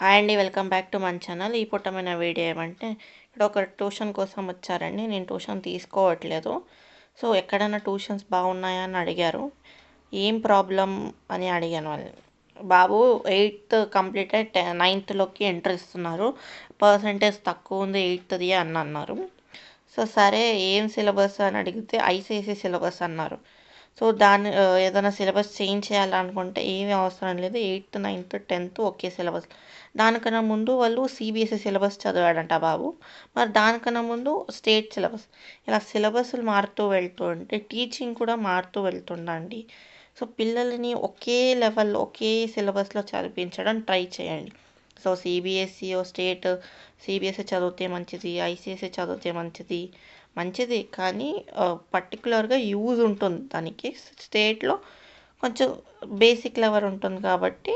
Hi అండి, welcome back to మన channel. ఈ పుట్టమైన వీడియో ఏమంటే, ఇక్కడ ఒక ట్యూషన్ కోసం వచ్చారండి. నేను ట్యూషన్ తీసుకోవట్లేదు. సో ఎక్కడైనా ట్యూషన్స్ బాగున్నాయా అని అడిగారు. ఏం ప్రాబ్లం అని అడిగాను వాళ్ళని. బాబు 8th కంప్లీట్ అయ్యి 9thలోకి ఎంటర్ ఇస్తున్నారు, పర్సంటేజ్ తక్కువ ఉంది 8thది అని అన్నారు. సో సరే ఏం సిలబస్ అని అడిగితే ఐసిఐసి సిలబస్ అన్నారు. సో ఏదైనా సిలబస్ చేంజ్ చేయాలనుకుంటే ఏమీ అవసరం లేదు, 8th 9th 10th ఒకే సిలబస్. దానికన్నా ముందు వాళ్ళు సిబిఎస్ఈ సిలబస్ చదివాడంట బాబు. మరి దానికన్నా ముందు స్టేట్ సిలబస్. ఇలా సిలబస్లు మారుతూ వెళ్తూ ఉంటే టీచింగ్ కూడా మారుతూ వెళ్తుండండి. సో పిల్లల్ని ఒకే లెవెల్ ఒకే సిలబస్లో చదివించడం ట్రై చేయండి. సో స్టేట్ సిబిఎస్ఈ చదివితే మంచిది, ఐసిఐసి చదివితే మంచిది. మంచిది కానీ పర్టికులర్గా యూజ్ ఉంటుంది దానికి. స్టేట్లో కొంచెం బేసిక్ లెవెల్ ఉంటుంది కాబట్టి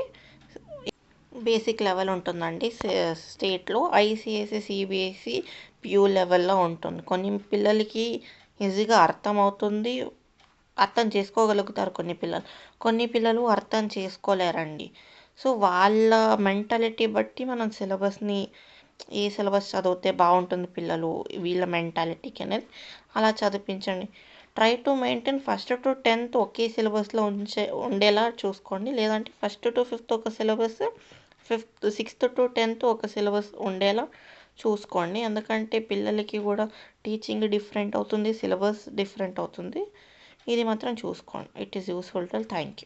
బేసిక్ లెవెల్ ఉంటుందండి స్టేట్లో. ఐసిఐసి సిబిఎస్ఈ ప్యూ లెవెల్లో ఉంటుంది. కొన్ని పిల్లలకి ఈజీగా అర్థమవుతుంది, అర్థం చేసుకోగలుగుతారు కొన్ని పిల్లలు అర్థం చేసుకోలేరండి. సో వాళ్ళ మెంటాలిటీ బట్టి మనం సిలబస్ని ఏ సిలబస్ చదివితే బాగుంటుంది పిల్లలు వీళ్ళ మెంటాలిటీకి అనేది అలా చదివించండి. Try to maintain 1st to 10th ఒకే సిలబస్లో ఉండేలా చూసుకోండి. లేదంటే 1st to 5th ఒక సిలబస్, 6th to 10th ఒక సిలబస్ ఉండేలా చూసుకోండి. ఎందుకంటే పిల్లలకి కూడా టీచింగ్ డిఫరెంట్ అవుతుంది, సిలబస్ డిఫరెంట్ అవుతుంది. ఇది మాత్రం చూసుకోండి. It is useful to. Thank you.